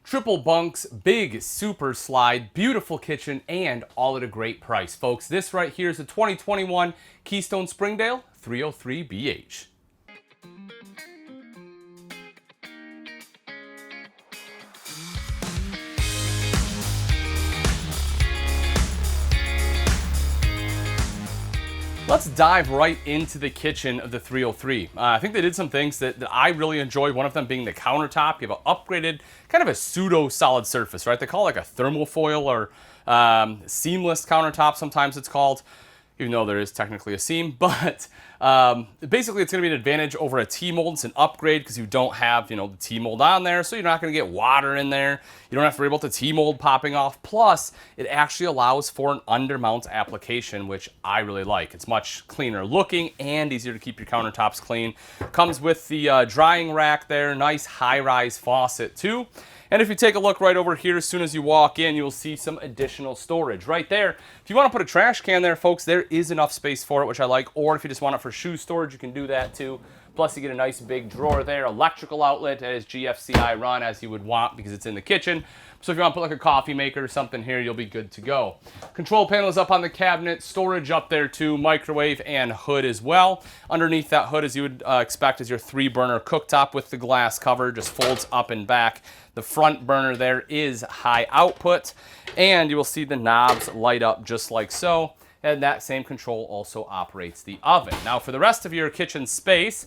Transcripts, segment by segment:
Triple bunks, big super slide, beautiful kitchen, and all at a great price, folks. This right here is a 2021 Keystone Springdale 303BH. Let's dive right into the kitchen of the 303. I think they did some things that I really enjoy, one of them being the countertop. You have an upgraded, kind of a pseudo-solid surface, right? They call it like a thermal foil or seamless countertop, sometimes it's called, even though there is technically a seam. But basically, it's going to be an advantage over a T-mold. It's an upgrade because you don't have, the T-mold on there, so you're not going to get water in there. You don't have to worry about the T-mold popping off. Plus, it actually allows for an undermount application, which I really like. It's much cleaner looking and easier to keep your countertops clean. Comes with the drying rack there, nice high-rise faucet too. And if you take a look right over here, as soon as you walk in, you'll see some additional storage right there. If you want to put a trash can there, folks, there is enough space for it, which I like. Or if you just want it for shoe storage, you can do that too. Plus, you get a nice big drawer there, electrical outlet that is GFCI run as you would want because it's in the kitchen. So if you want to put like a coffee maker or something here, you'll be good to go. Control panel is up on the cabinet, storage up there too, microwave and hood as well. Underneath that hood, as you would expect, is your 3-burner cooktop with the glass cover, just folds up and back. The front burner there is high output, and you will see the knobs light up just like so. And that same control also operates the oven. Now for the rest of your kitchen space,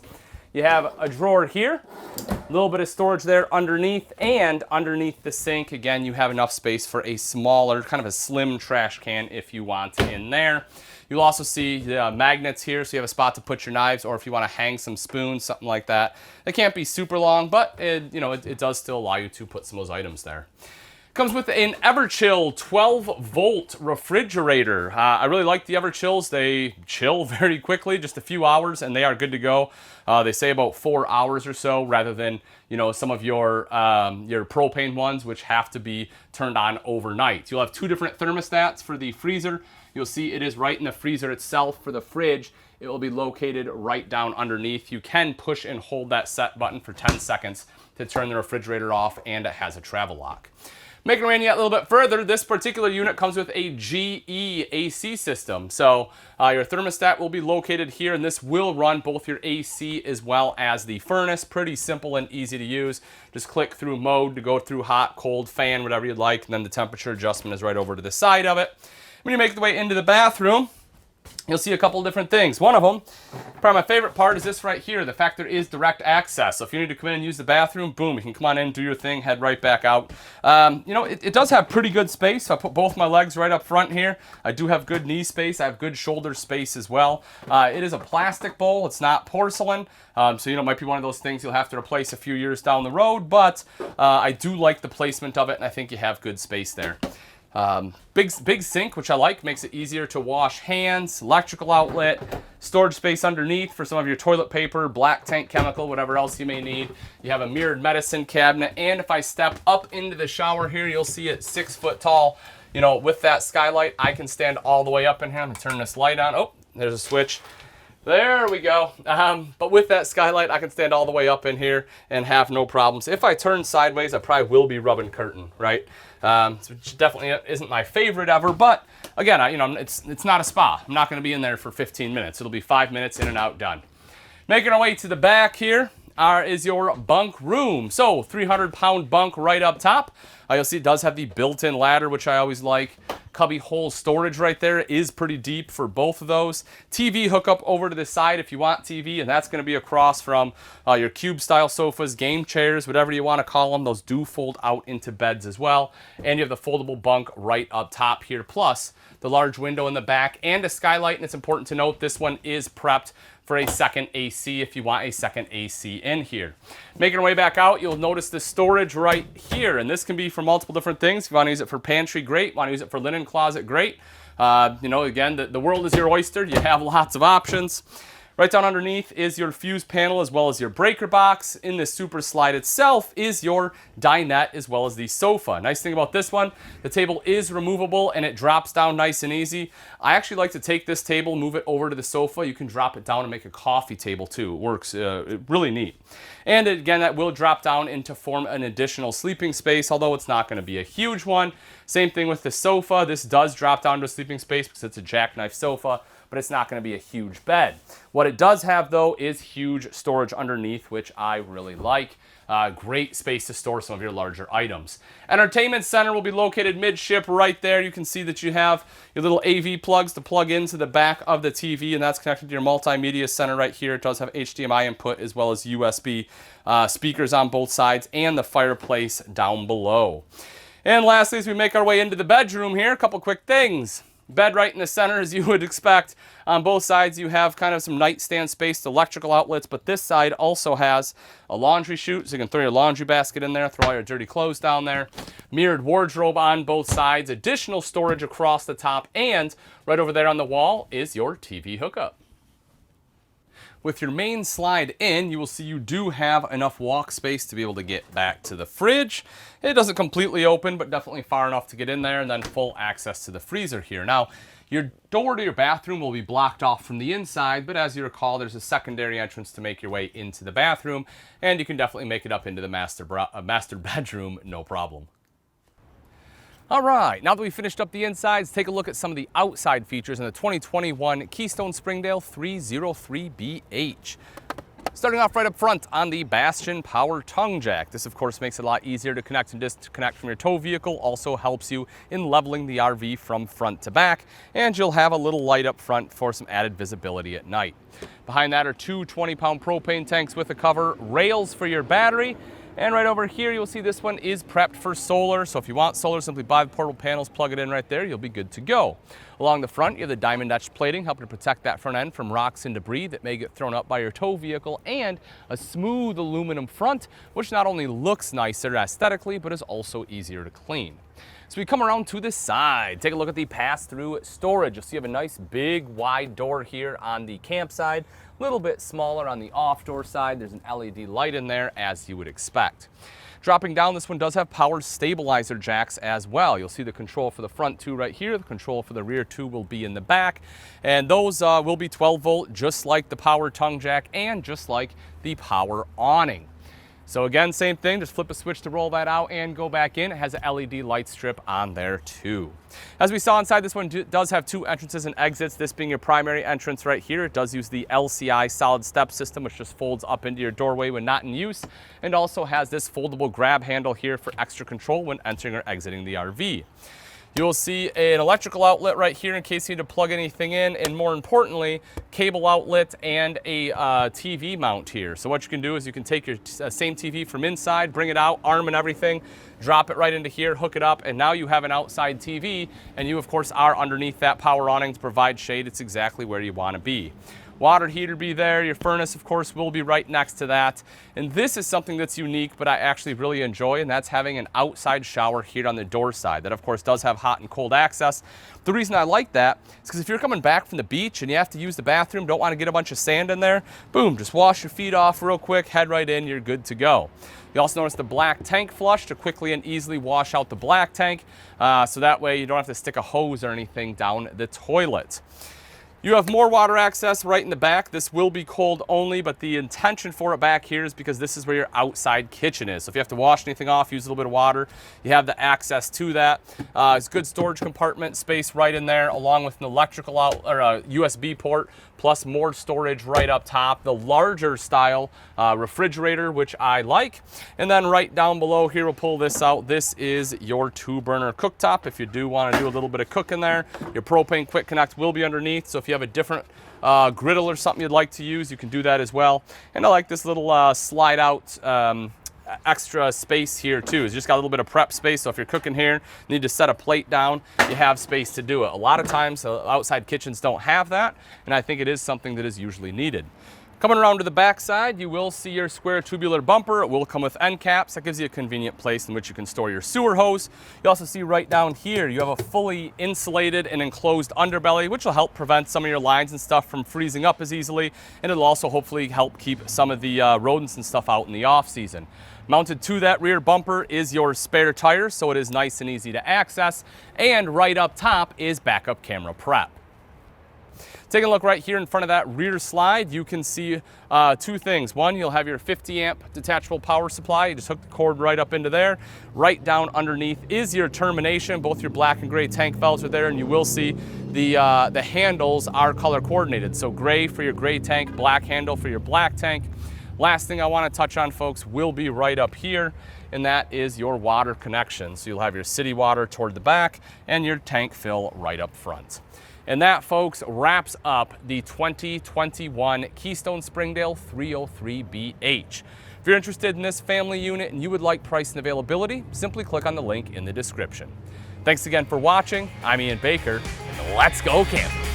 you have a drawer here, a little bit of storage there underneath, and underneath the sink, again, you have enough space for a smaller, kind of a slim trash can if you want in there. You'll also see the magnets here, so you have a spot to put your knives, or if you want to hang some spoons, something like that. They can't be super long, but it does still allow you to put some of those items there. Comes with an Everchill 12-volt refrigerator. I really like the Everchills. They chill very quickly, just a few hours, and they are good to go. They say about 4 hours or so, rather than some of your propane ones, which have to be turned on overnight. You'll have two different thermostats for the freezer. You'll see it is right in the freezer itself. For the fridge, it will be located right down underneath. You can push and hold that set button for 10 seconds to turn the refrigerator off, and it has a travel lock. Making our way yet a little bit further, this particular unit comes with a GE AC system. So your thermostat will be located here, and this will run both your AC as well as the furnace. Pretty simple and easy to use. Just click through mode to go through hot, cold, fan, whatever you'd like, and then the temperature adjustment is right over to the side of it. When you make the way into the bathroom, you'll see a couple different things. One of them, probably my favorite part, is this right here, the fact there is direct access. So if you need to come in and use the bathroom, boom, you can come on in, do your thing, head right back out. It does have pretty good space. So I put both my legs right up front here. I do have good knee space. I have good shoulder space as well. It is a plastic bowl. It's not porcelain. So it might be one of those things you'll have to replace a few years down the road, but I do like the placement of it, and I think you have good space there. Big sink, which I like, makes it easier to wash hands, electrical outlet, storage space underneath for some of your toilet paper, black tank chemical, whatever else you may need. You have a mirrored medicine cabinet, and if I step up into the shower here, you'll see it 6 foot tall. With that skylight, I can stand all the way up in here. I'm gonna turn this light on. Oh, there's a switch. There we go. But with that skylight, I can stand all the way up in here and have no problems. If I turn sideways, I probably will be rubbing curtain, right? Which definitely isn't my favorite ever, but again, it's not a spa. I'm not going to be in there for 15 minutes. It'll be 5 minutes in and out, done. Making our way to the back here is your bunk room. So 300-pound bunk right up top. You'll see it does have the built-in ladder, which I always like. Cubby hole storage right there is pretty deep for both of those. TV hookup over to the side if you want TV, and that's going to be across from your cube-style sofas, game chairs, whatever you want to call them. Those do fold out into beds as well. And you have the foldable bunk right up top here, plus the large window in the back and a skylight. And it's important to note this one is prepped for a second AC if you want a second AC in here. Making our way back out, you'll notice the storage right here, and this can be for multiple different things. If you want to use it for pantry, great. Want to use it for linen closet, great. Again, the world is your oyster. You have lots of options. Right down underneath is your fuse panel as well as your breaker box. In the super slide itself is your dinette as well as the sofa. Nice thing about this one, the table is removable and it drops down nice and easy. I actually like to take this table, move it over to the sofa. You can drop it down and make a coffee table too. It works really neat. And again, that will drop down into form an additional sleeping space, although it's not going to be a huge one. Same thing with the sofa. This does drop down to a sleeping space because it's a jackknife sofa, but it's not going to be a huge bed. What it does have, though, is huge storage underneath, which I really like. Great space to store some of your larger items. Entertainment center will be located midship right there. You can see that you have your little AV plugs to plug into the back of the TV, and that's connected to your multimedia center right here. It does have HDMI input as well as USB speakers on both sides and the fireplace down below. And lastly, as we make our way into the bedroom here, a couple quick things. Bed right in the center, as you would expect. On both sides, you have kind of some nightstand space, electrical outlets, but this side also has a laundry chute, so you can throw your laundry basket in there, throw all your dirty clothes down there. Mirrored wardrobe on both sides, additional storage across the top, and right over there on the wall is your TV hookup. With your main slide in, you will see you do have enough walk space to be able to get back to the fridge. It doesn't completely open, but definitely far enough to get in there, and then full access to the freezer here. Now, your door to your bathroom will be blocked off from the inside, but as you recall, there's a secondary entrance to make your way into the bathroom, and you can definitely make it up into the master bedroom, no problem. All right, now that we've finished up the insides, take a look at some of the outside features in the 2021 Keystone Springdale 303BH. Starting off right up front on the Bastion Power Tongue Jack. This, of course, makes it a lot easier to connect and disconnect from your tow vehicle. Also helps you in leveling the RV from front to back. And you'll have a little light up front for some added visibility at night. Behind that are two 20-pound propane tanks with a cover, rails for your battery. And right over here, you'll see this one is prepped for solar. So if you want solar, simply buy the portable panels, plug it in right there, you'll be good to go. Along the front, you have the diamond etched plating, helping to protect that front end from rocks and debris that may get thrown up by your tow vehicle, and a smooth aluminum front, which not only looks nicer aesthetically, but is also easier to clean. So we come around to the side, take a look at the pass-through storage. You'll see you have a nice big wide door here on the camp side, a little bit smaller on the off-door side. There's an LED light in there, as you would expect. Dropping down, this one does have power stabilizer jacks as well. You'll see the control for the front two right here. The control for the rear two will be in the back. And those will be 12 volt, just like the power tongue jack and just like the power awning. So again, same thing, just flip a switch to roll that out and go back in. It has an LED light strip on there too. As we saw inside, this one does have two entrances and exits, this being your primary entrance right here. It does use the LCI solid step system, which just folds up into your doorway when not in use, and also has this foldable grab handle here for extra control when entering or exiting the RV. You'll see an electrical outlet right here in case you need to plug anything in, and more importantly, cable outlet and a TV mount here. So what you can do is you can take your same TV from inside, bring it out, arm and everything, drop it right into here, hook it up, and now you have an outside TV, and you of course are underneath that power awning to provide shade. It's exactly where you want to be. Water heater be there, your furnace of course will be right next to that. And this is something that's unique, but I actually really enjoy, and that's having an outside shower here on the door side. That of course does have hot and cold access. The reason I like that is because if you're coming back from the beach and you have to use the bathroom, don't want to get a bunch of sand in there, boom, just wash your feet off real quick, head right in, you're good to go. You also notice the black tank flush to quickly and easily wash out the black tank, so that way you don't have to stick a hose or anything down the toilet. You have more water access right in the back. This will be cold only, but the intention for it back here is because this is where your outside kitchen is. So if you have to wash anything off, use a little bit of water, you have the access to that. It's good storage compartment space right in there, along with an electrical out or a USB port, plus more storage right up top. The larger style refrigerator, which I like. And then right down below here, we'll pull this out. This is your 2-burner cooktop. If you do want to do a little bit of cooking there, your propane quick connect will be underneath. So if you have a different griddle or something you'd like to use, you can do that as well. And I like this little slide out extra space here too. It's just got a little bit of prep space, so if you're cooking here, you need to set a plate down, you have space to do it. A lot of times outside kitchens don't have that, and I think it is something that is usually needed. Coming around to the back side, you will see your square tubular bumper. It will come with end caps. That gives you a convenient place in which you can store your sewer hose. You also see right down here, you have a fully insulated and enclosed underbelly, which will help prevent some of your lines and stuff from freezing up as easily. And it'll also hopefully help keep some of the rodents and stuff out in the off season. Mounted to that rear bumper is your spare tire, so it is nice and easy to access. And right up top is backup camera prep. Taking a look right here in front of that rear slide, you can see two things. One, you'll have your 50 amp detachable power supply. You just hook the cord right up into there. Right down underneath is your termination. Both your black and gray tank valves are there, and you will see the handles are color coordinated. So gray for your gray tank, black handle for your black tank. Last thing I want to touch on, folks, will be right up here, and that is your water connection. So you'll have your city water toward the back and your tank fill right up front. And that, folks, wraps up the 2021 Keystone Springdale 303BH. If you're interested in this family unit and you would like price and availability, simply click on the link in the description. Thanks again for watching. I'm Ian Baker, and let's go camping.